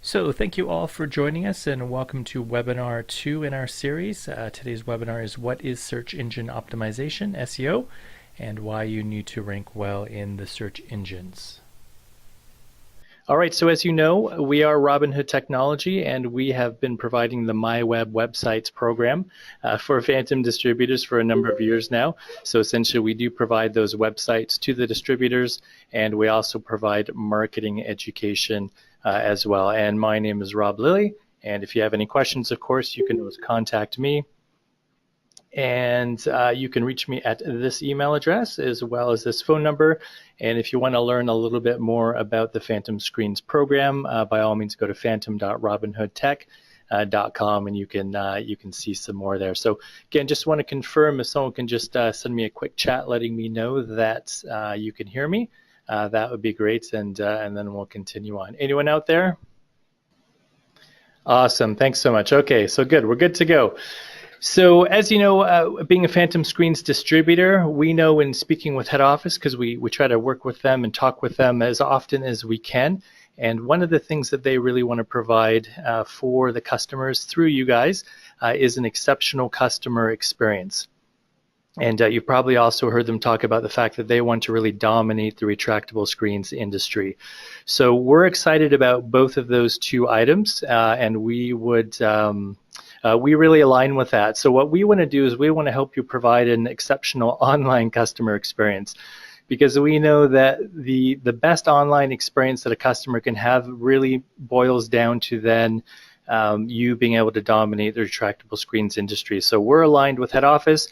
So thank you all for joining us and welcome to webinar 2 in our series. Today's webinar is what is search engine optimization, SEO, and why you need to rank well in the search engines. All right, so as you know, we are Robinhood Technology, and we have been providing the MyWeb Websites program for Phantom distributors for a number of years now. So essentially, we do provide those websites to the distributors, and we also provide marketing education as well. And my name is Rob Lilly, and if you have any questions, of course, you can always contact me. And you can reach me at this email address as well as this phone number. And if you want to learn a little bit more about the Phantom Screens program, by all means go to phantom.robinhoodtech.com and you can see some more there. So again, just want to confirm if someone can just send me a quick chat letting me know that you can hear me. That would be great, and then we'll continue on. Anyone out there? Awesome, thanks so much. Okay, so good, we're good to go. So as you know, being a Phantom Screens distributor, we know in speaking with head office, because we try to work with them and talk with them as often as we can. And one of the things that they really want to provide for the customers through you guys is an exceptional customer experience. And you've probably also heard them talk about the fact that they want to really dominate the retractable screens industry. So we're excited about both of those two items, and we really align with that. So what we want to do is we want to help you provide an exceptional online customer experience, because we know that the best online experience that a customer can have really boils down to then you being able to dominate the retractable screens industry. So we're aligned with head office.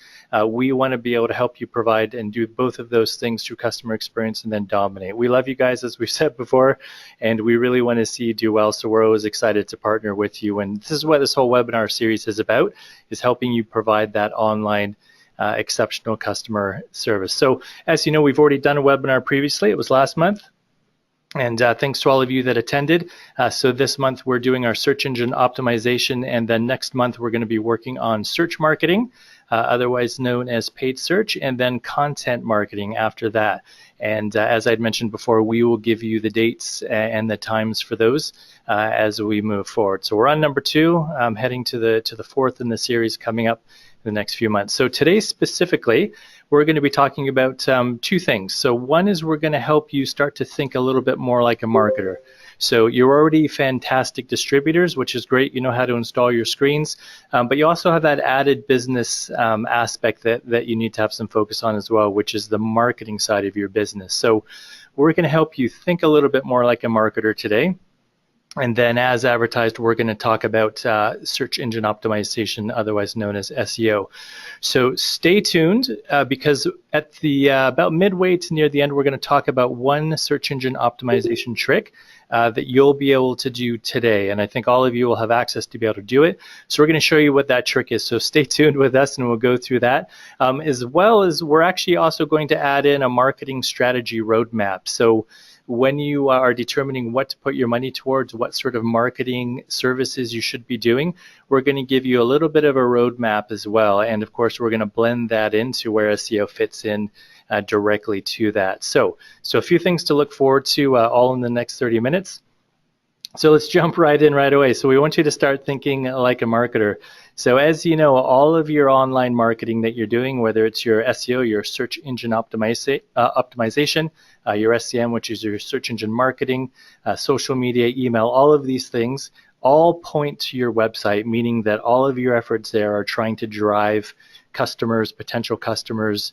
We want to be able to help you provide and do both of those things through customer experience and then dominate. We love you guys, as we've said before, and we really want to see you do well. So we're always excited to partner with you. And this is what this whole webinar series is about, is helping you provide that online exceptional customer service. So as you know, we've already done a webinar previously. It was last month. And thanks to all of you that attended. So this month we're doing our search engine optimization, and then next month we're going to be working on search marketing, otherwise known as paid search, and then content marketing after that. And as I'd mentioned before, we will give you the dates and the times for those as we move forward. So we're on number 2, heading to the 4th in the series coming up in the next few months. So today specifically, we're going to be talking about 2 things. So one is we're going to help you start to think a little bit more like a marketer. So you're already fantastic distributors, which is great. You know how to install your screens, but you also have that added business aspect that you need to have some focus on as well, which is the marketing side of your business. So we're going to help you think a little bit more like a marketer today. And then as advertised, we're going to talk about search engine optimization, otherwise known as SEO. So stay tuned because at the about midway to near the end, we're going to talk about one search engine optimization trick that you'll be able to do today. And I think all of you will have access to be able to do it. So we're going to show you what that trick is. So stay tuned with us and we'll go through that. As well as we're actually also going to add in a marketing strategy roadmap. So when you are determining what to put your money towards, what sort of marketing services you should be doing, we're going to give you a little bit of a roadmap as well. And of course, we're going to blend that into where SEO fits in directly to that. So a few things to look forward to all in the next 30 minutes. So let's jump right in right away. So we want you to start thinking like a marketer. So as you know, all of your online marketing that you're doing, whether it's your SEO, your search engine optimization, your SEM, which is your search engine marketing, social media, email, all of these things all point to your website, meaning that all of your efforts there are trying to drive customers, potential customers,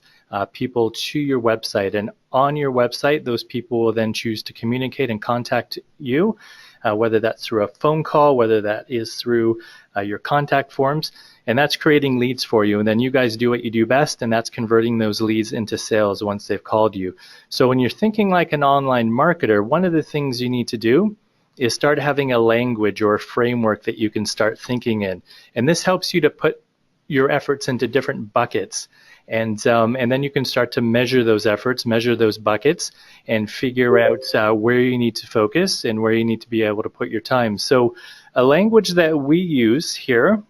people to your website. And on your website, those people will then choose to communicate and contact you, whether that's through a phone call, whether that is through your contact forms, and that's creating leads for you. And then you guys do what you do best, and that's converting those leads into sales once they've called you. So when you're thinking like an online marketer, one of the things you need to do is start having a language or a framework that you can start thinking in. And this helps you to put your efforts into different buckets. And then you can start to measure those efforts, measure those buckets, and figure out where you need to focus and where you need to be able to put your time. So a language that we use here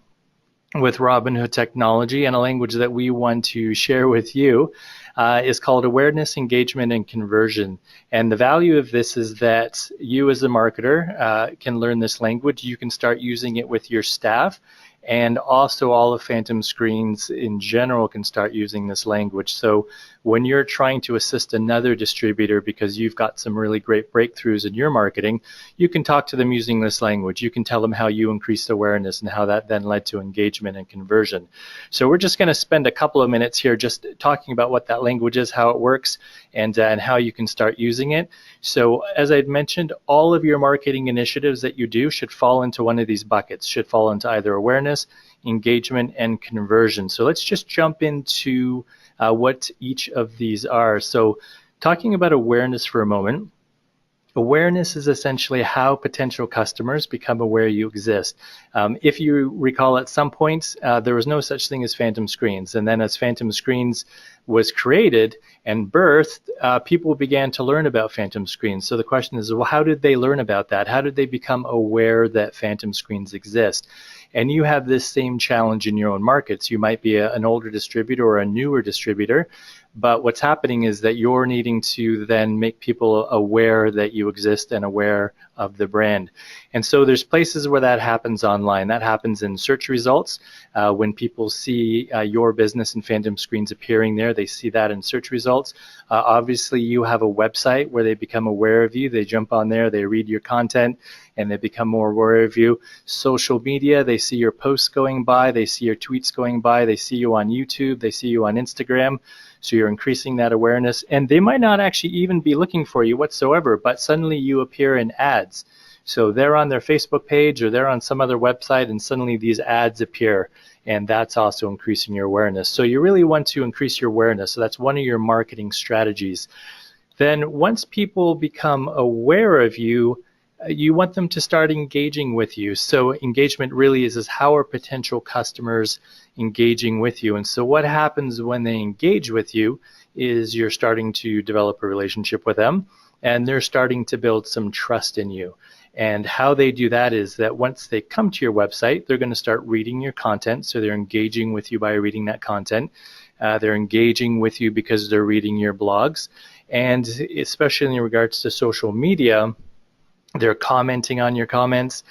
with Robinhood Technology, and a language that we want to share with you, is called awareness, engagement, and conversion. And the value of this is that you as a marketer can learn this language. You can start using it with your staff, and also all of Phantom Screens in general can start using this language. So when you're trying to assist another distributor because you've got some really great breakthroughs in your marketing, you can talk to them using this language. You can tell them how you increased awareness and how that then led to engagement and conversion. So we're just going to spend a couple of minutes here just talking about what that language is, how it works, and how you can start using it. So as I'd mentioned, all of your marketing initiatives that you do should fall into one of these buckets, should fall into either awareness, engagement, and conversion. So let's just jump into what each of these are. So talking about awareness for a moment, awareness is essentially how potential customers become aware you exist. If you recall, at some point, there was no such thing as Phantom Screens. And then as Phantom Screens was created and birthed, people began to learn about Phantom Screens. So the question is, well, how did they learn about that? How did they become aware that Phantom Screens exist? And you have this same challenge in your own markets. You might be an older distributor or a newer distributor, but what's happening is that you're needing to then make people aware that you exist and aware of the brand. And so there's places where that happens online. That happens in search results. When people see your business and Phantom Screens appearing there, they see that in search results. Obviously, you have a website where they become aware of you. They jump on there, they read your content, and they become more aware of you. Social media, they see your posts going by, they see your tweets going by, they see you on YouTube, they see you on Instagram. So you're increasing that awareness, and they might not actually even be looking for you whatsoever, but suddenly you appear in ads. So they're on their Facebook page or they're on some other website, and suddenly these ads appear, and that's also increasing your awareness. So you really want to increase your awareness. So that's one of your marketing strategies. Then once people become aware of you, you want them to start engaging with you. So engagement really is how are potential customers engaging with you. And so what happens when they engage with you is you're starting to develop a relationship with them, and they're starting to build some trust in you. And how they do that is that once they come to your website, they're going to start reading your content. So they're engaging with you by reading that content. They're engaging with you because they're reading your blogs. And especially in regards to social media, they're commenting on your comments,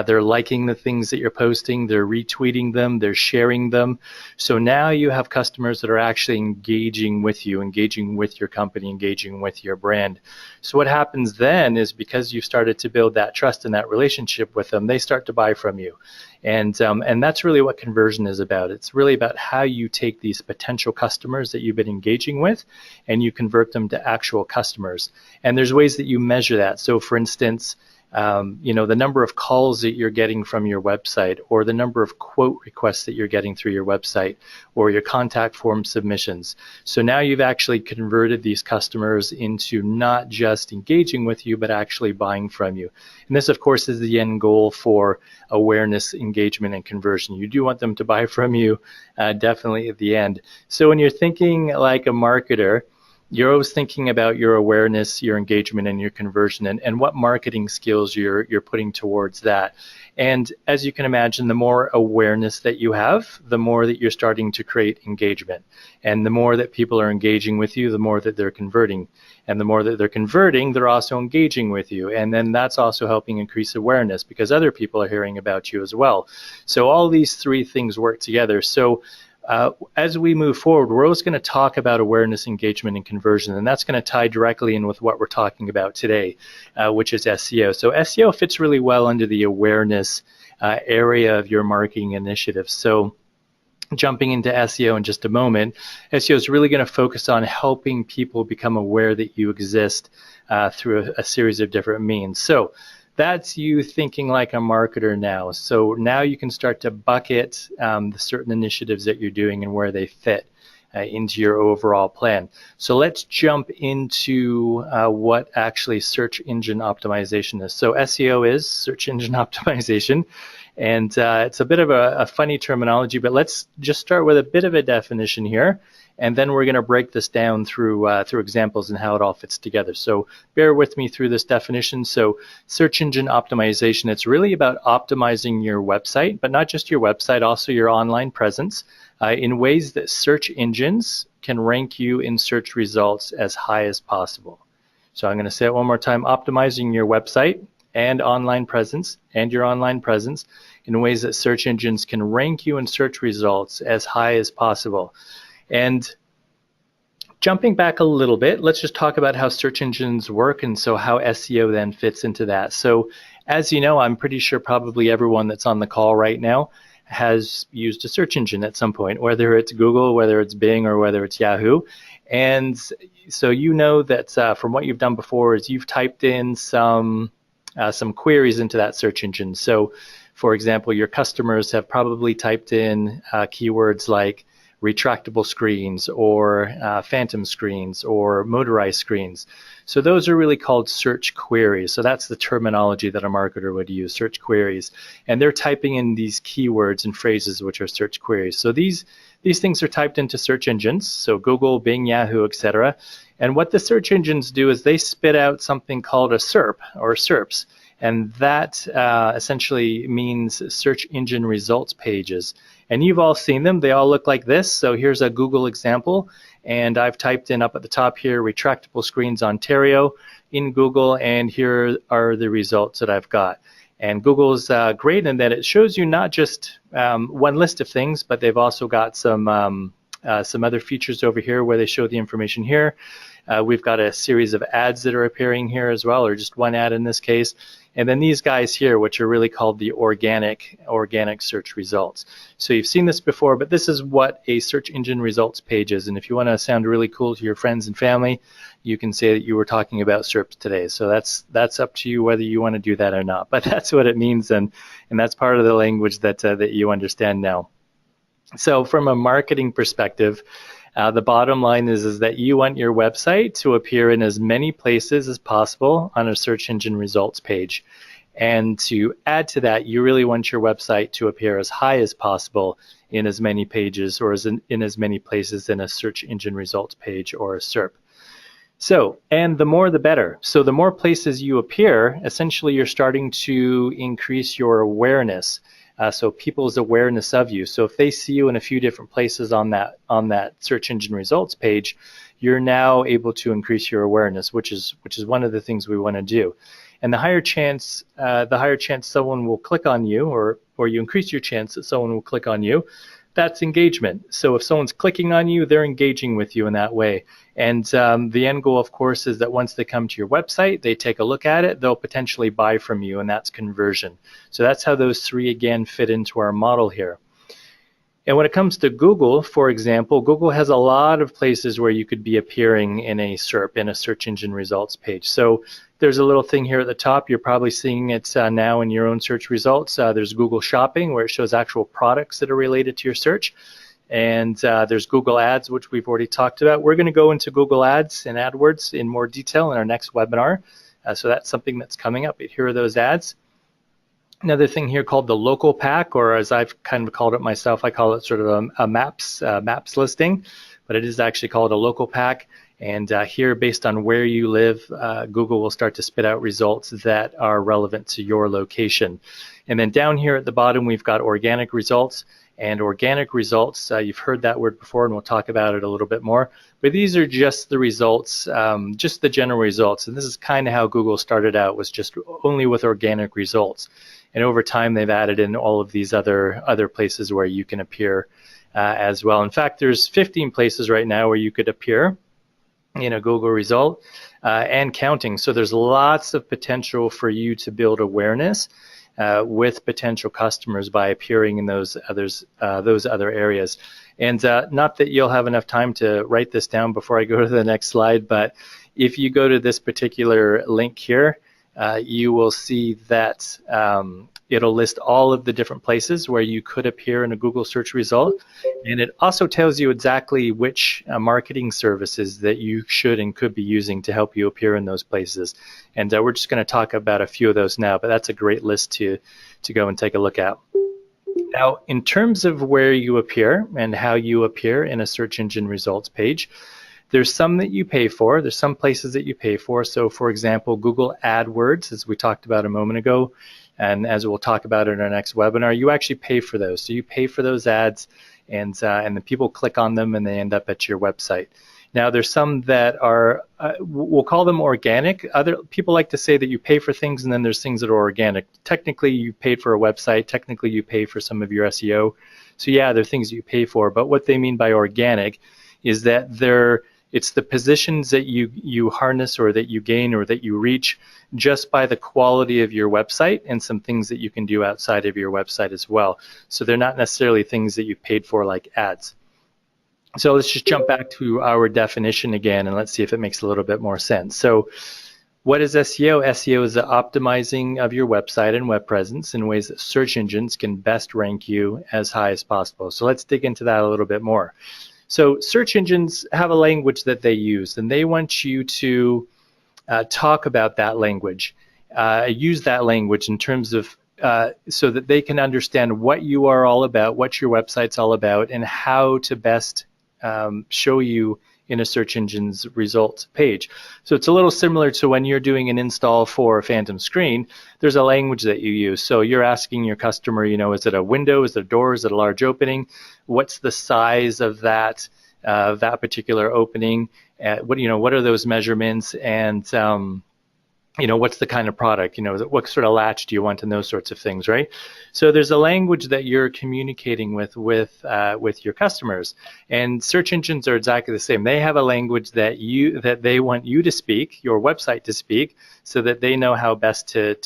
they're liking the things that you're posting, they're retweeting them, they're sharing them. So now you have customers that are actually engaging with you, engaging with your company, engaging with your brand. So what happens then is, because you've started to build that trust and that relationship with them, they start to buy from you. And that's really what conversion is about. It's really about how you take these potential customers that you've been engaging with and you convert them to actual customers. And there's ways that you measure that. So for instance, the number of calls that you're getting from your website, or the number of quote requests that you're getting through your website, or your contact form submissions. So now you've actually converted these customers into not just engaging with you, but actually buying from you. And this, of course, is the end goal for awareness, engagement, and conversion. You do want them to buy from you, definitely at the end. So when you're thinking like a marketer, you're always thinking about your awareness, your engagement, and your conversion, and what marketing skills you're putting towards that. And as you can imagine, the more awareness that you have, the more that you're starting to create engagement. And the more that people are engaging with you, the more that they're converting. And the more that they're converting, they're also engaging with you. And then that's also helping increase awareness because other people are hearing about you as well. So all these three things work together. So as we move forward, we're always going to talk about awareness, engagement, and conversion, and that's going to tie directly in with what we're talking about today, which is SEO. So SEO fits really well under the awareness area of your marketing initiative. So jumping into SEO in just a moment, SEO is really going to focus on helping people become aware that you exist through a series of different means. So that's you thinking like a marketer now. So now you can start to bucket the certain initiatives that you're doing and where they fit into your overall plan. So let's jump into what actually search engine optimization is. So SEO is search engine optimization, and it's a bit of a funny terminology, but let's just start with a bit of a definition here. and then we're going to break this down through examples and how it all fits together. So bear with me through this definition. So search engine optimization, it's really about optimizing your website, but not just your website, also your online presence in ways that search engines can rank you in search results as high as possible. So I'm going to say it one more time: optimizing your website and online presence and your online presence in ways that search engines can rank you in search results as high as possible. And jumping back a little bit, let's just talk about how search engines work, and so how SEO then fits into that. So as you know, I'm pretty sure probably everyone that's on the call right now has used a search engine at some point, whether it's Google, whether it's Bing, or whether it's Yahoo. And so you know that from what you've done before is you've typed in some queries into that search engine. So for example, your customers have probably typed in keywords like retractable screens or phantom screens or motorized screens. So those are really called search queries. So that's the terminology that a marketer would use, search queries. And they're typing in these keywords and phrases which are search queries. So these things are typed into search engines, so Google, Bing, Yahoo, etc. And what the search engines do is they spit out something called a SERP or SERPs. And that essentially means search engine results pages. And you've all seen them. They all look like this. So here's a Google example. And I've typed in up at the top here, retractable screens Ontario in Google. And here are the results that I've got. And Google's great in that it shows you not just one list of things, but they've also got some other features over here where they show the information here. We've got a series of ads that are appearing here as well, or just one ad in this case. And then these guys here, which are really called the organic search results. So you've seen this before, but this is what a search engine results page is. And if you want to sound really cool to your friends and family, you can say that you were talking about SERPs today. So that's up to you whether you want to do that or not. But that's what it means, and that's part of the language that you understand now. So from a marketing perspective, the bottom line is that you want your website to appear in as many places as possible on a search engine results page. And to add to that, you really want your website to appear as high as possible in as many pages or in as many places in a search engine results page or a SERP. So, and the more the better. So the more places you appear, essentially you're starting to increase your awareness. So people's awareness of you. So if they see you in a few different places on that search engine results page, you're now able to increase your awareness, which is one of the things we want to do. And the higher chance someone will click on you, or you increase your chance that someone will click on you, that's engagement. So if someone's clicking on you, they're engaging with you in that way. And the end goal, of course, is that once they come to your website, they take a look at it, they'll potentially buy from you, and that's conversion. So that's how those three, again, fit into our model here. And when it comes to Google, for example, Google has a lot of places where you could be appearing in a SERP, in a search engine results page. So there's a little thing here at the top. You're probably seeing it now in your own search results. There's Google Shopping, where it shows actual products that are related to your search. And there's Google Ads, which we've already talked about. We're going to go into Google Ads and AdWords in more detail in our next webinar. So that's something that's coming up. Here are those ads. Another thing here called the local pack, or as I've kind of called it myself, I call it sort of a maps listing, but it is actually called a local pack. And here, based on where you live, Google will start to spit out results that are relevant to your location. And then down here at the bottom, we've got organic results. And organic results, you've heard that word before, and we'll talk about it a little bit more. But these are just the results, just the general results. And this is kind of how Google started out, was just only with organic results. And over time, they've added in all of these other places where you can appear as well. In fact, there's 15 places right now where you could appear in a Google result and counting. So there's lots of potential for you to build awareness with potential customers by appearing in those other areas. And not that you'll have enough time to write this down before I go to the next slide, but if you go to this particular link here, you will see that it'll list all of the different places where you could appear in a Google search result. And it also tells you exactly which marketing services that you should and could be using to help you appear in those places. And we're just going to talk about a few of those now, but that's a great list to go and take a look at. Now, in terms of where you appear and how you appear in a search engine results page, there's some that you pay for. There's some places that you pay for. So, for example, Google AdWords, as we talked about a moment ago, and as we'll talk about in our next webinar, you actually pay for those. So you pay for those ads, and the people click on them, and they end up at your website. Now, there's some that are, we'll call them organic. Other people like to say that you pay for things, and then there's things that are organic. Technically, you paid for a website. Technically, you pay for some of your SEO. So yeah, there are things you pay for. But what they mean by organic is that it's the positions that you harness or that you gain or that you reach just by the quality of your website and some things that you can do outside of your website as well. So they're not necessarily things that you've paid for like ads. So let's just jump back to our definition again, and let's see if it makes a little bit more sense. So what is SEO? SEO is the optimizing of your website and web presence in ways that search engines can best rank you as high as possible. So let's dig into that a little bit more. So search engines have a language that they use, and they want you to talk about that language, use that language in terms of so that they can understand what you are all about, what your website's all about, and how to best show you in a search engine's results page. So it's a little similar to when you're doing an install for a phantom screen. There's a language that you use. So you're asking your customer, is it a window, is it a door, is it a large opening? What's the size of that particular opening? What are those measurements? And what's the kind of product? What sort of latch do you want, and those sorts of things, right? So there's a language that you're communicating with your customers, and search engines are exactly the same. They have a language that they want you to speak, your website to speak, so that they know how best to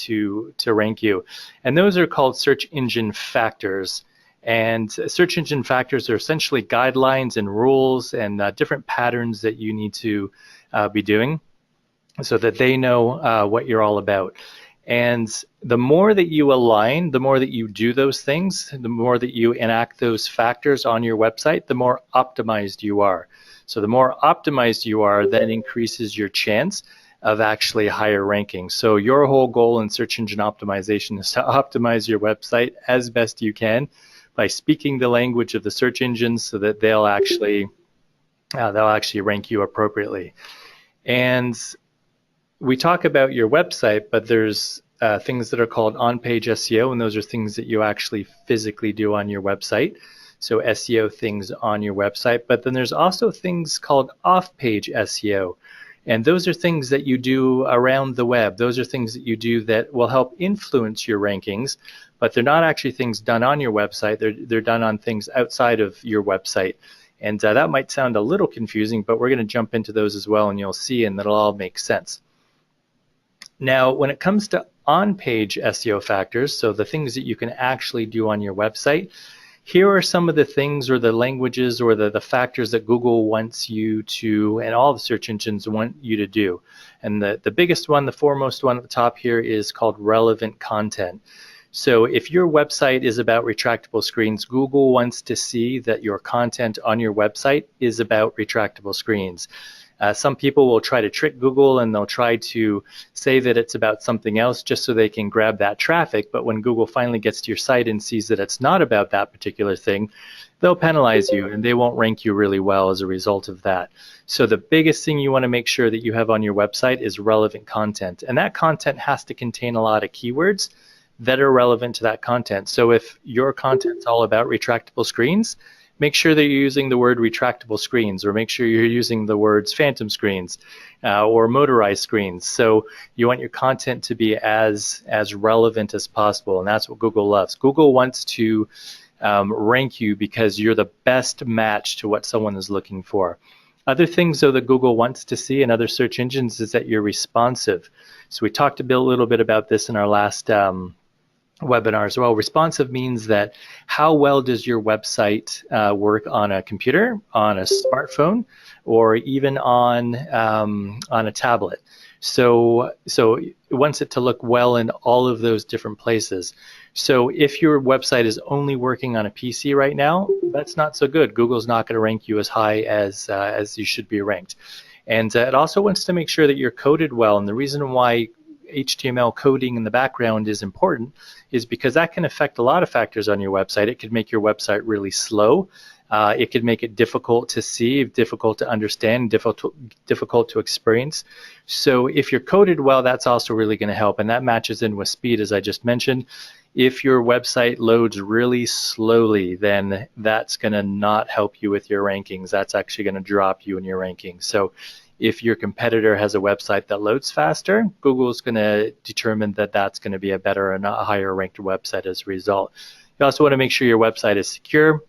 rank you. And those are called search engine factors. And search engine factors are essentially guidelines and rules and different patterns that you need to be doing, so that they know what you're all about. And the more that you align, the more that you do those things, the more that you enact those factors on your website, the more optimized you are. So the more optimized you are, that increases your chance of actually higher ranking. So your whole goal in search engine optimization is to optimize your website as best you can by speaking the language of the search engines, so that they'll actually rank you appropriately. And we talk about your website, but there's things that are called on-page SEO, and those are things that you actually physically do on your website. So SEO things on your website. But then there's also things called off-page SEO, and those are things that you do around the web. Those are things that you do that will help influence your rankings, but they're not actually things done on your website. They're done on things outside of your website. And that might sound a little confusing, but we're going to jump into those as well, and you'll see, and that'll all make sense. Now, when it comes to on-page SEO factors, so the things that you can actually do on your website, here are some of the things or the languages or the factors that Google wants you to, and all the search engines want you to do. And the biggest one, the foremost one at the top here, is called relevant content. So if your website is about retractable screens, Google wants to see that your content on your website is about retractable screens. Some people will try to trick Google, and they'll try to say that it's about something else just so they can grab that traffic. But when Google finally gets to your site and sees that it's not about that particular thing, they'll penalize you, and they won't rank you really well as a result of that. So the biggest thing you want to make sure that you have on your website is relevant content. And that content has to contain a lot of keywords that are relevant to that content. So if your content's all about retractable screens, make sure that you're using the word retractable screens, or make sure you're using the words phantom screens or motorized screens. So you want your content to be as relevant as possible, and that's what Google loves. Google wants to rank you because you're the best match to what someone is looking for. Other things, though, that Google wants to see in other search engines is that you're responsive. So we talked a little bit about this in our last webinar as well. Responsive means that how well does your website work on a computer, on a smartphone, or even on a tablet. So it wants it to look well in all of those different places. So if your website is only working on a PC right now, that's not so good. Google's not going to rank you as high as you should be ranked. And it also wants to make sure that you're coded well. And the reason why HTML coding in the background is important is because that can affect a lot of factors on your website. It could make your website really slow. It could make it difficult to see, difficult to understand, difficult to experience. So if you're coded well, that's also really going to help, and that matches in with speed, as I just mentioned. If your website loads really slowly, then that's going to not help you with your rankings. That's actually going to drop you in your rankings. So if your competitor has a website that loads faster, Google's going to determine that that's going to be a better and a higher ranked website as a result. You also want to make sure your website is secure.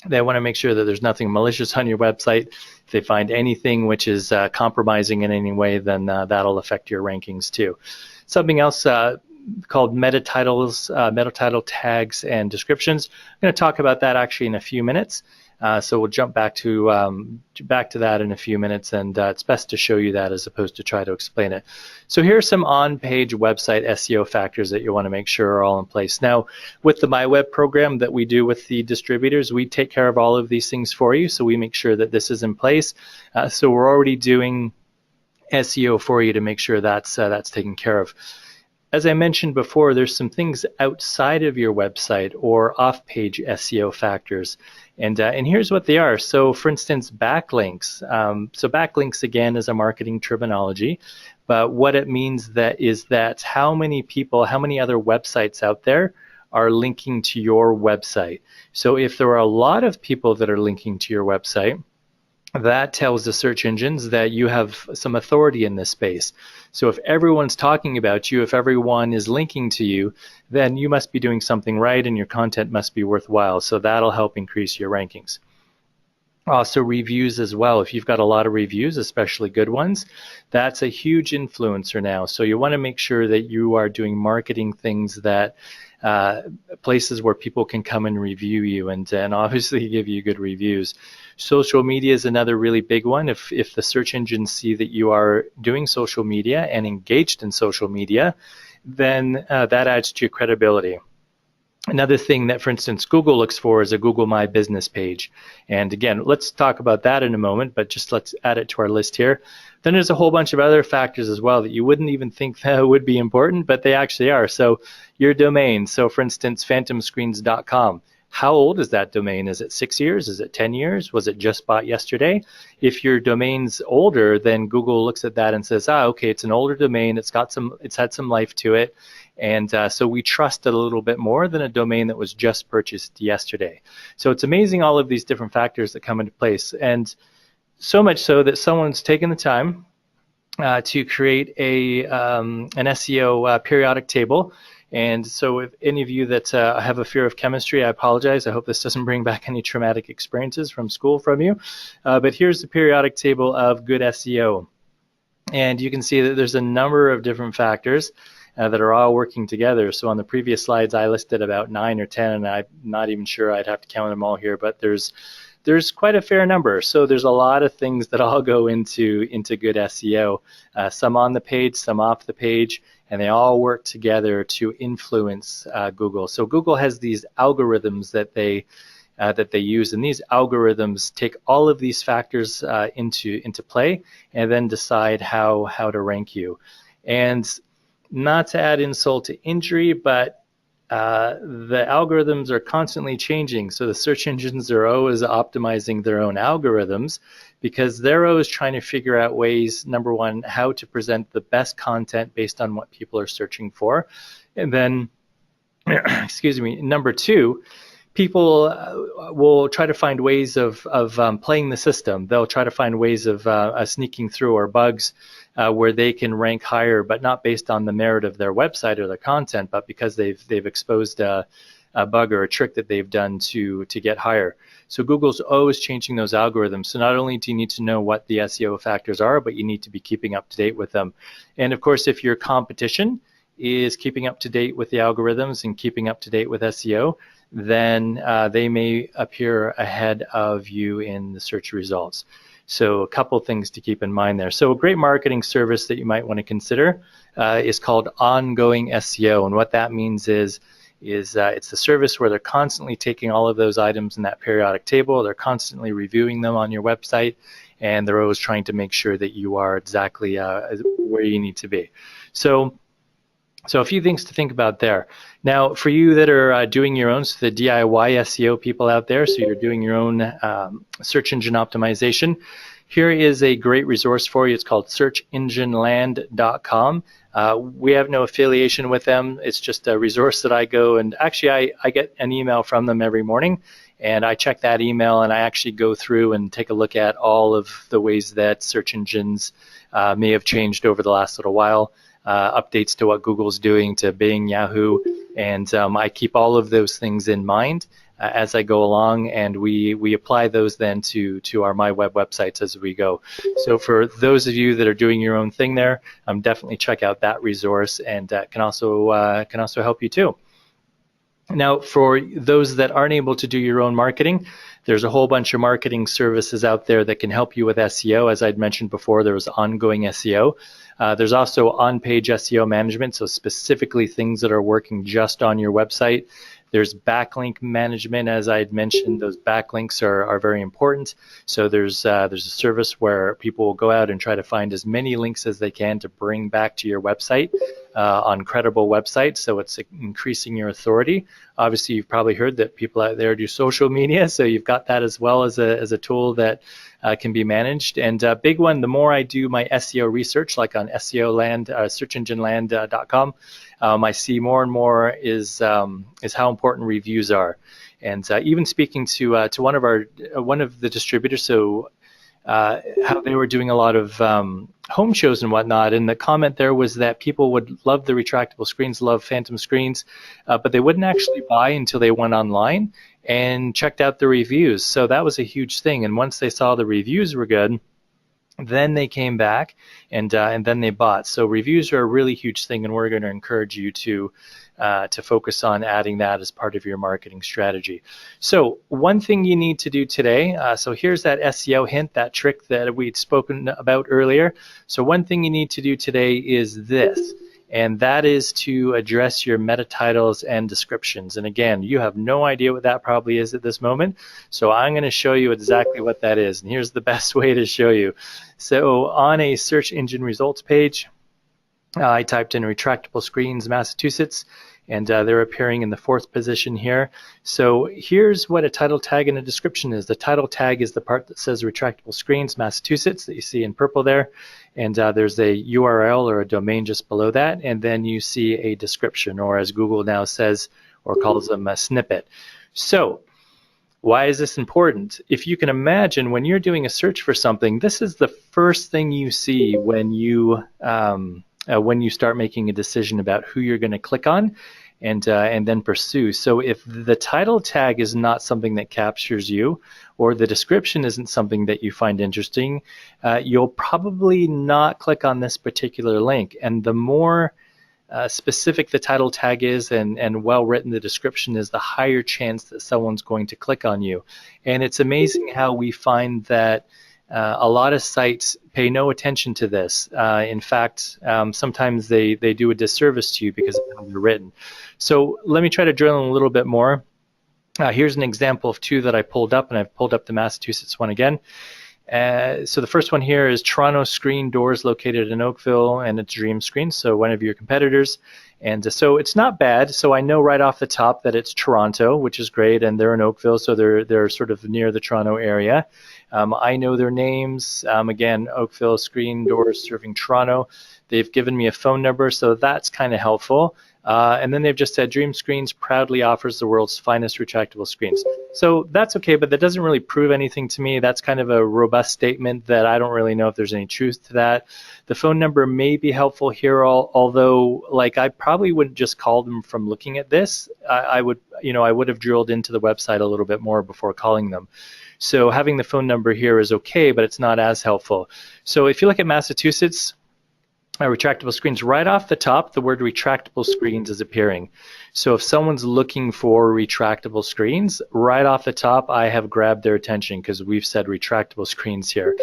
They want to make sure that there's nothing malicious on your website. If they find anything which is compromising in any way, then that'll affect your rankings too. Something else called meta titles, meta title tags and descriptions. I'm going to talk about that actually in a few minutes. So we'll jump back to that in a few minutes, and it's best to show you that as opposed to try to explain it. So here are some on-page website SEO factors that you want to make sure are all in place. Now, with the MyWeb program that we do with the distributors, we take care of all of these things for you, so we make sure that this is in place. So we're already doing SEO for you to make sure that's taken care of. As I mentioned before, there's some things outside of your website or off-page SEO factors, and here's what they are. So, for instance, backlinks. So backlinks, again, is a marketing terminology, but what it means is that how many people, how many other websites out there are linking to your website. So if there are a lot of people that are linking to your website, that tells the search engines that you have some authority in this space. So if everyone's talking about you, if everyone is linking to you, then you must be doing something right and your content must be worthwhile. So that'll help increase your rankings. Also reviews as well. If you've got a lot of reviews, especially good ones, that's a huge influencer now. So you want to make sure that you are doing marketing things that places where people can come and review you and obviously give you good reviews. Social media is another really big one. If the search engines see that you are doing social media and engaged in social media, then that adds to your credibility. Another thing that, for instance, Google looks for is a Google My Business page. And again, let's talk about that in a moment, but just let's add it to our list here. Then there's a whole bunch of other factors as well that you wouldn't even think that would be important, but they actually are. So your domain, so for instance, phantomscreens.com. How old is that domain? Is it 6 years? Is it 10 years? Was it just bought yesterday? If your domain's older, then Google looks at that and says, okay, it's an older domain. It's had some life to it. And so we trust it a little bit more than a domain that was just purchased yesterday. So it's amazing all of these different factors that come into place. And so much so that someone's taken the time to create an SEO periodic table. And so if any of you that have a fear of chemistry, I apologize. I hope this doesn't bring back any traumatic experiences from school from you. But here's the periodic table of good SEO. And you can see that there's a number of different factors that are all working together. So on the previous slides, I listed about 9 or 10, and I'm not even sure I'd have to count them all here, but there's quite a fair number. So there's a lot of things that all go into good SEO, some on the page, some off the page, and they all work together to influence Google. So Google has these algorithms that they use, and these algorithms take all of these factors into play and then decide how to rank you. And not to add insult to injury, but the algorithms are constantly changing. So the search engines are always optimizing their own algorithms because they're always trying to figure out ways, number one, how to present the best content based on what people are searching for. And then, excuse me, number two, people will try to find ways of playing the system. They'll try to find ways of sneaking through or bugs where they can rank higher, but not based on the merit of their website or their content, but because they've exposed a bug or a trick that they've done to get higher. So Google's always changing those algorithms. So not only do you need to know what the SEO factors are, but you need to be keeping up to date with them. And of course, if your competition is keeping up to date with the algorithms and keeping up to date with SEO, then they may appear ahead of you in the search results. So a couple things to keep in mind there. So a great marketing service that you might want to consider is called ongoing SEO. And what that means is it's a service where they're constantly taking all of those items in that periodic table. They're constantly reviewing them on your website, and they're always trying to make sure that you are exactly where you need to be. So a few things to think about there. Now, for you that are doing your own, so the DIY SEO people out there, so you're doing your own search engine optimization, here is a great resource for you. It's called searchengineland.com. We have no affiliation with them. It's just a resource that I go, and actually I get an email from them every morning, and I check that email and I actually go through and take a look at all of the ways that search engines may have changed over the last little while. Updates to what Google's doing, to Bing, Yahoo, and I keep all of those things in mind as I go along, and we apply those then to our My Web websites as we go. So for those of you that are doing your own thing there, definitely check out that resource, and can also help you too. Now, for those that aren't able to do your own marketing, there's a whole bunch of marketing services out there that can help you with SEO. As I'd mentioned before, there was ongoing SEO. There's also on-page SEO management, so specifically things that are working just on your website. There's backlink management, as I had mentioned. Those backlinks are very important. So there's a service where people will go out and try to find as many links as they can to bring back to your website on credible websites. So it's increasing your authority. Obviously, you've probably heard that people out there do social media, so you've got that as well as a tool that can be managed. And a big one, the more I do my SEO research, like on SEO Land, searchengineland.com, I see more and more is how important reviews are. And even speaking to one of the distributors, so how they were doing a lot of home shows and whatnot, and the comment there was that people would love the retractable screens, love phantom screens, but they wouldn't actually buy until they went online and checked out the reviews. So that was a huge thing. And once they saw the reviews were good, then they came back and then they bought. So reviews are a really huge thing, and we're going to encourage you to focus on adding that as part of your marketing strategy. So one thing you need to do today, so here's that SEO hint, that trick that we'd spoken about earlier. So one thing you need to do today is this, and that is to address your meta titles and descriptions. And again, you have no idea what that probably is at this moment, so I'm going to show you exactly what that is, and here's the best way to show you. So on a search engine results page, I typed in retractable screens Massachusetts, and they're appearing in the 4th position here. So here's what a title tag and a description is. The title tag is the part that says retractable screens Massachusetts that you see in purple there, and there's a URL or a domain just below that, and then you see a description, or as Google now says or calls them, a snippet. So why is this important? If you can imagine, when you're doing a search for something, this is the first thing you see when you start making a decision about who you're going to click on and then pursue. So if the title tag is not something that captures you, or the description isn't something that you find interesting, you'll probably not click on this particular link. And the more specific the title tag is and well written the description is, the higher chance that someone's going to click on you. And it's amazing how we find that a lot of sites pay no attention to this. In fact, sometimes they do a disservice to you because of how they're written. So let me try to drill in a little bit more. Here's an example of 2 that I pulled up, and I've pulled up the Massachusetts one again. So the first one here is Toronto Screen Doors located in Oakville, and it's Dream Screen, so one of your competitors. And so it's not bad. So I know right off the top that it's Toronto, which is great, and they're in Oakville, so they're sort of near the Toronto area. I know their names. Again, Oakville Screen Doors serving Toronto. They've given me a phone number, so that's kind of helpful. And then they've just said Dream Screens proudly offers the world's finest retractable screens. So that's okay, but that doesn't really prove anything to me. That's kind of a robust statement that I don't really know if there's any truth to that. The phone number may be helpful here, although like I probably wouldn't just call them from looking at this. I would have drilled into the website a little bit more before calling them. So having the phone number here is okay, but it's not as helpful. So if you look at Massachusetts, retractable screens, right off the top, the word retractable screens is appearing. So if someone's looking for retractable screens, right off the top, I have grabbed their attention because we've said retractable screens here.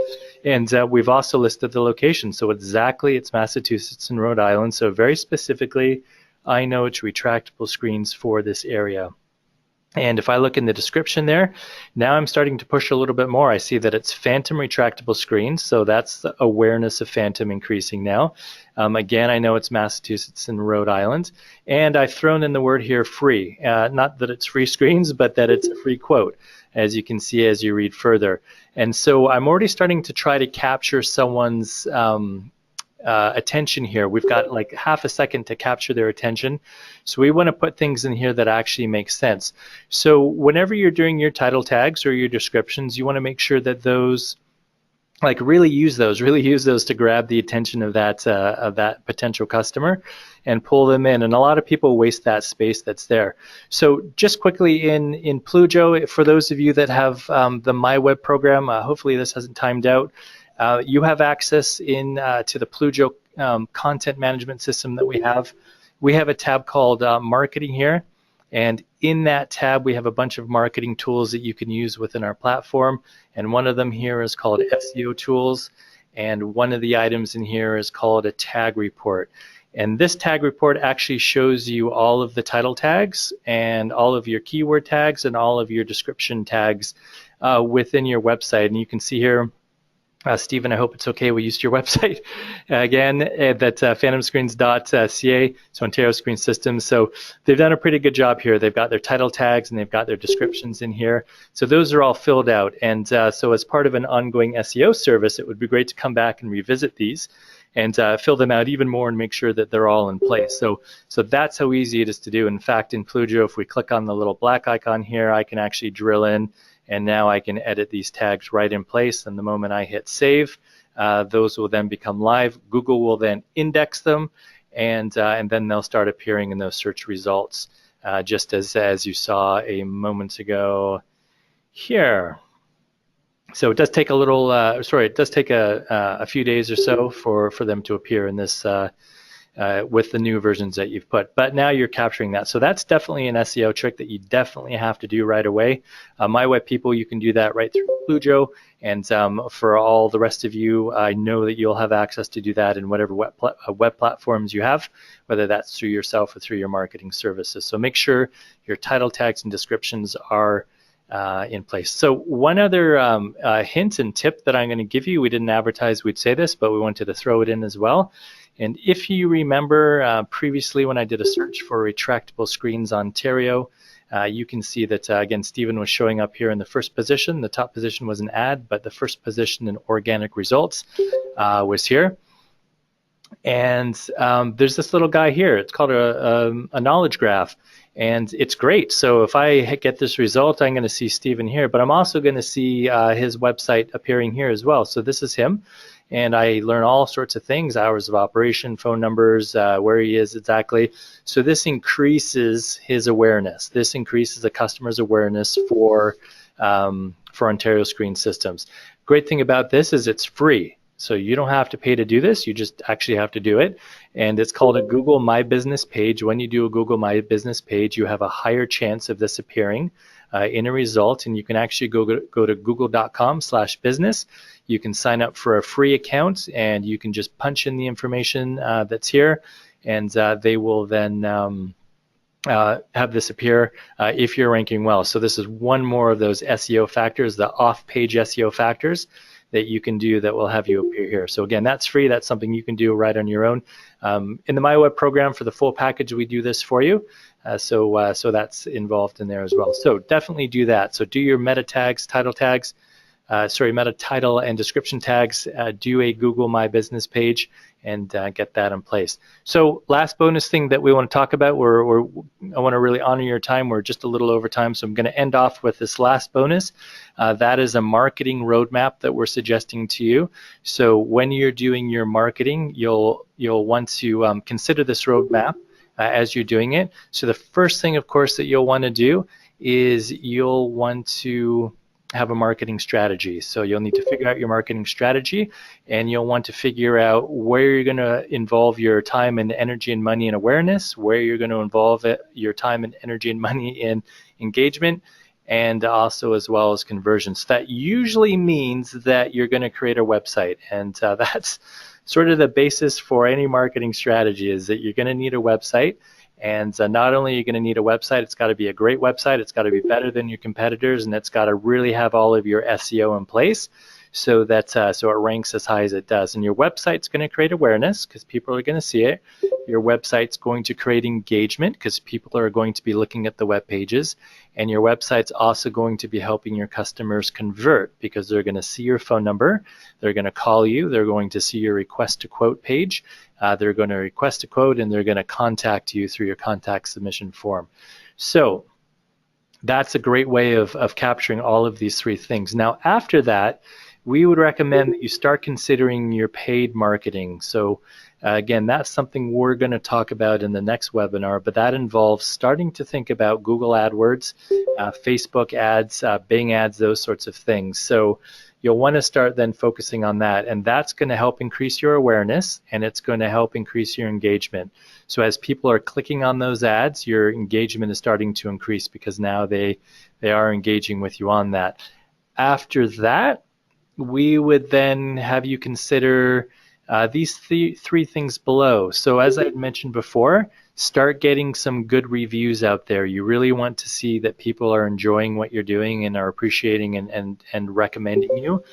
And we've also listed the location. So exactly, it's Massachusetts and Rhode Island. So very specifically, I know it's retractable screens for this area. And if I look in the description there, now I'm starting to push a little bit more. I see that it's Phantom retractable screens, so that's the awareness of Phantom increasing now. Again, I know it's Massachusetts and Rhode Island, and I've thrown in the word here free. Not that it's free screens, but that it's a free quote, as you can see as you read further. And so I'm already starting to try to capture someone's attention here. We've got like half a second to capture their attention. So we want to put things in here that actually make sense. So whenever you're doing your title tags or your descriptions, you want to make sure that those, like really use those to grab the attention of that potential customer and pull them in. And a lot of people waste that space that's there. So just quickly in Plujo, for those of you that have the My Web program, hopefully this hasn't timed out. You have access in to the Plujo content management system that we have. We have a tab called Marketing here, and in that tab we have a bunch of marketing tools that you can use within our platform, and one of them here is called SEO Tools, and one of the items in here is called a tag report. And this tag report actually shows you all of the title tags and all of your keyword tags and all of your description tags within your website. And you can see here, Stephen, I hope it's okay we used your website again, that's phantomscreens.ca, so Ontario Screen Systems. So they've done a pretty good job here. They've got their title tags and they've got their descriptions in here. So those are all filled out. And so as part of an ongoing SEO service, it would be great to come back and revisit these and fill them out even more and make sure that they're all in place. So that's how easy it is to do. In fact, in Plujo, if we click on the little black icon here, I can actually drill in, and now I can edit these tags right in place. And the moment I hit save, those will then become live. Google will then index them, and then they'll start appearing in those search results, just as you saw a moment ago here. So it does take a little, it does take a few days or so for them to appear in this with the new versions that you've put. But now you're capturing that. So that's definitely an SEO trick that you definitely have to do right away. My Web people, you can do that right through Plujo. And for all the rest of you, I know that you'll have access to do that in whatever web platforms you have, whether that's through yourself or through your marketing services. So make sure your title tags and descriptions are in place. So one other hint and tip that I'm going to give you, we didn't advertise we'd say this, but we wanted to throw it in as well. And if you remember previously when I did a search for retractable screens Ontario, you can see that, again, Stephen was showing up here in the first position. The top position was an ad, but the first position in organic results was here. And there's this little guy here. It's called a knowledge graph. And it's great. So if I get this result, I'm going to see Stephen here, but I'm also going to see his website appearing here as well. So this is him. And I learn all sorts of things, hours of operation, phone numbers, where he is exactly. So this increases his awareness. This increases the customer's awareness for Ontario Screen Systems. Great thing about this is it's free. So you don't have to pay to do this. You just actually have to do it. And it's called a Google My Business page. When you do a Google My Business page, you have a higher chance of this appearing in a result. And you can actually go to google.com/business. You can sign up for a free account, and you can just punch in the information that's here, and they will then have this appear if you're ranking well. So this is one more of those SEO factors, the off-page SEO factors that you can do that will have you appear here. So again, that's free. That's something you can do right on your own. In the My Web program for the full package, we do this for you. So that's involved in there as well. So definitely do that. So do your meta tags, title tags, meta title and description tags, do a Google My Business page, and get that in place. So last bonus thing that we want to talk about, I want to really honor your time. We're just a little over time, so I'm going to end off with this last bonus. That is a marketing roadmap that we're suggesting to you. So when you're doing your marketing, you'll want to consider this roadmap as you're doing it. So the first thing, of course, that you'll want to do is you'll want to have a marketing strategy. So you'll need to figure out your marketing strategy, and you'll want to figure out where you're going to involve your time and energy and money in awareness, where you're going to involve your time and energy and money in engagement, and also as well as conversions. That usually means that you're going to create a website, and that's sort of the basis for any marketing strategy, is that you're going to need a website. And not only are you going to need a website, it's got to be a great website, it's got to be better than your competitors, and it's got to really have all of your SEO in place so that so it ranks as high as it does. And your website's going to create awareness because people are going to see it. Your website's going to create engagement because people are going to be looking at the web pages. And your website's also going to be helping your customers convert because they're going to see your phone number, they're going to call you, they're going to see your request to quote page, they're going to request a quote, and they're going to contact you through your contact submission form. So that's a great way of capturing all of these three things. Now, after that, we would recommend that you start considering your paid marketing. So again, that's something we're going to talk about in the next webinar, but that involves starting to think about Google AdWords, Facebook ads, Bing ads, those sorts of things. So you'll want to start then focusing on that, and that's going to help increase your awareness, and it's going to help increase your engagement. So as people are clicking on those ads, your engagement is starting to increase because now they are engaging with you on that. After that, we would then have you consider these three things below. So as I had mentioned before, start getting some good reviews out there. You really want to see that people are enjoying what you're doing and are appreciating and recommending you.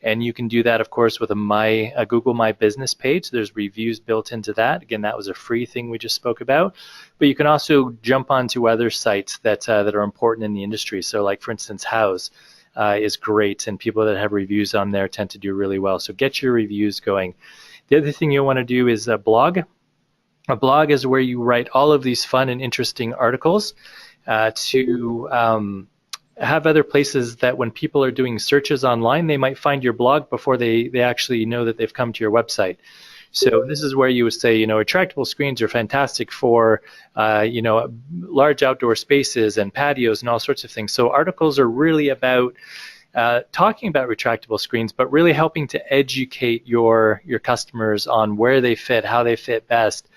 And you can do that, of course, with a Google My Business page. There's reviews built into that. Again, that was a free thing we just spoke about. But you can also jump onto other sites that are important in the industry. So like, for instance, Houzz is great, and people that have reviews on there tend to do really well. So get your reviews going. The other thing you'll want to do is a blog. A blog is where you write all of these fun and interesting articles to have other places that when people are doing searches online, they might find your blog before they actually know that they've come to your website. So this is where you would say, retractable screens are fantastic for, large outdoor spaces and patios and all sorts of things. So articles are really about talking about retractable screens, but really helping to educate your customers on where they fit, how they fit best.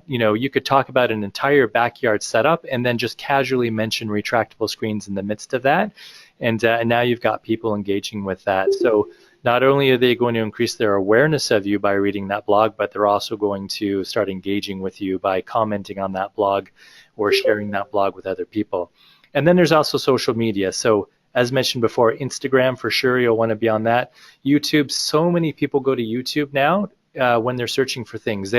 You could talk about an entire backyard setup and then just casually mention retractable screens in the midst of that. And now you've got people engaging with that. So not only are they going to increase their awareness of you by reading that blog, but they're also going to start engaging with you by commenting on that blog or sharing that blog with other people. And then there's also social media. So as mentioned before, Instagram, for sure, you'll want to be on that. YouTube, so many people go to YouTube now when they're searching for things.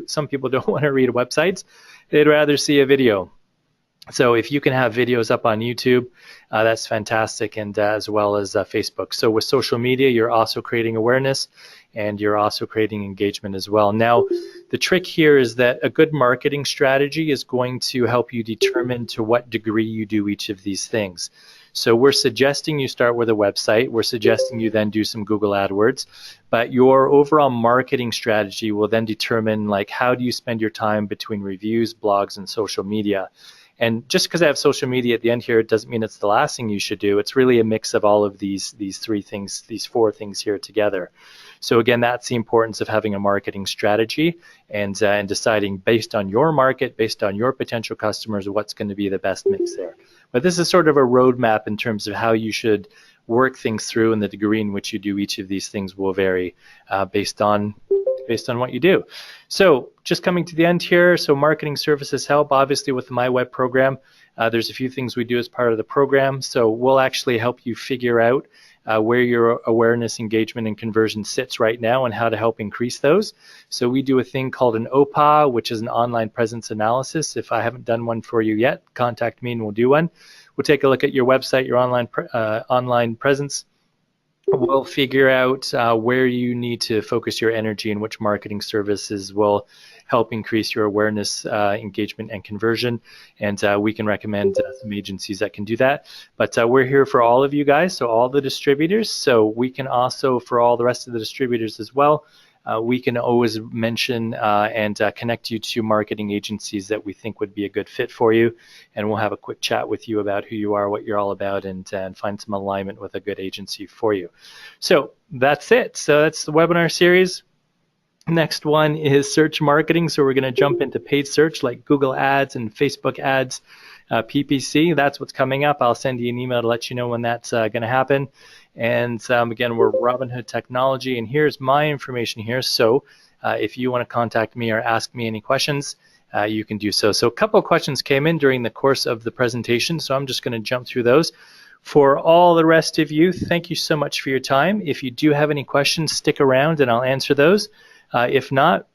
Some people don't want to read websites. They'd rather see a video. So if you can have videos up on YouTube, that's fantastic, and as well as Facebook. So with social media, you're also creating awareness and you're also creating engagement as well. Now, the trick here is that a good marketing strategy is going to help you determine to what degree you do each of these things. So we're suggesting you start with a website. We're suggesting you then do some Google AdWords, but your overall marketing strategy will then determine how do you spend your time between reviews, blogs, and social media. And just because I have social media at the end here, it doesn't mean it's the last thing you should do. It's really a mix of all of these three things, these four things here together. So again, that's the importance of having a marketing strategy and deciding based on your market, based on your potential customers, what's going to be the best mix there. But this is sort of a roadmap in terms of how you should work things through, and the degree in which you do each of these things will vary based on what you do. So just coming to the end here, so marketing services help, obviously with the My Web program. There's a few things we do as part of the program. So we'll actually help you figure out where your awareness, engagement, and conversion sits right now and how to help increase those. So we do a thing called an OPA, which is an online presence analysis. If I haven't done one for you yet, contact me and we'll do one. We'll take a look at your website, your online presence. We'll figure out where you need to focus your energy and which marketing services will help increase your awareness, engagement, and conversion. And we can recommend some agencies that can do that. But we're here for all of you guys, so all the distributors. So we can also, for all the rest of the distributors as well, we can always mention and connect you to marketing agencies that we think would be a good fit for you. And we'll have a quick chat with you about who you are, what you're all about, and find some alignment with a good agency for you. So that's it. So that's the webinar series. Next one is search marketing. So we're going to jump into paid search like Google Ads and Facebook Ads, PPC. That's what's coming up. I'll send you an email to let you know when that's going to happen. And again, we're Robinhood Technology, and here's my information here. So if you want to contact me or ask me any questions, you can do so. So a couple of questions came in during the course of the presentation, so I'm just going to jump through those. For all the rest of you, thank you so much for your time. If you do have any questions, stick around and I'll answer those. If not,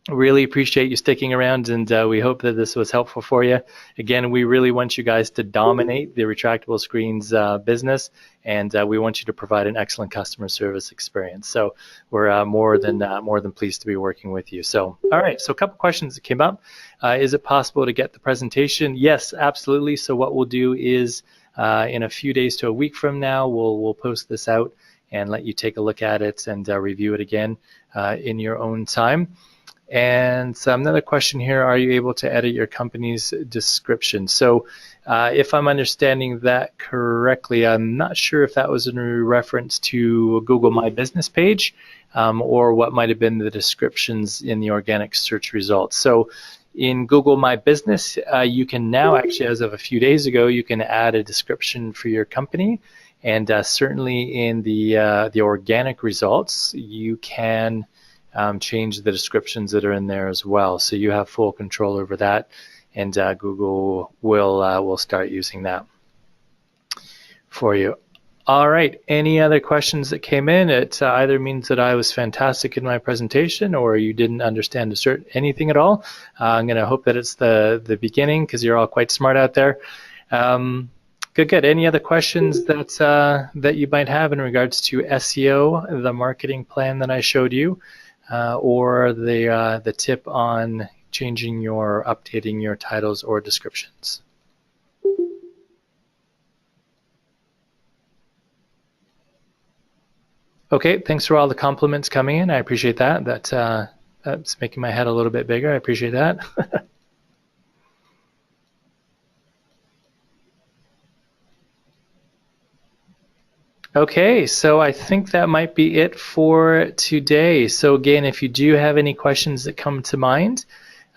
really appreciate you sticking around, and we hope that this was helpful for you. Again, we really want you guys to dominate the retractable screens business, and we want you to provide an excellent customer service experience. So we're more than pleased to be working with you. So, all right, so a couple questions that came up. Is it possible to get the presentation? Yes, absolutely. So what we'll do is in a few days to a week from now, we'll post this out and let you take a look at it and review it again in your own time. And another question here, are you able to edit your company's description? So if I'm understanding that correctly, I'm not sure if that was in reference to Google My Business page or what might have been the descriptions in the organic search results. So in Google My Business, you can now actually, as of a few days ago, you can add a description for your company. And certainly in the organic results, you can change the descriptions that are in there as well. So you have full control over that, and Google will start using that for you. All right, any other questions that came in? It either means that I was fantastic in my presentation or you didn't understand anything at all. I'm going to hope that it's the beginning, because you're all quite smart out there. Good. Any other questions that you might have in regards to SEO, the marketing plan that I showed you? Or the tip on updating your titles or descriptions. Okay, thanks for all the compliments coming in. I appreciate that. That's making my head a little bit bigger. I appreciate that. Okay, so I think that might be it for today. So again, if you do have any questions that come to mind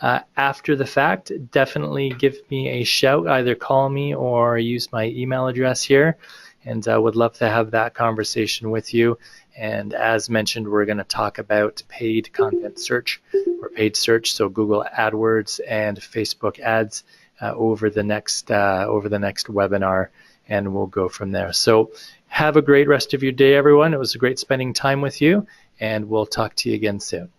after the fact, definitely give me a shout. Either call me or use my email address here, and I would love to have that conversation with you. And as mentioned, we're going to talk about paid content search or paid search, so Google AdWords and Facebook ads over the next webinar, and we'll go from there. So have a great rest of your day, everyone. It was great spending time with you, and we'll talk to you again soon.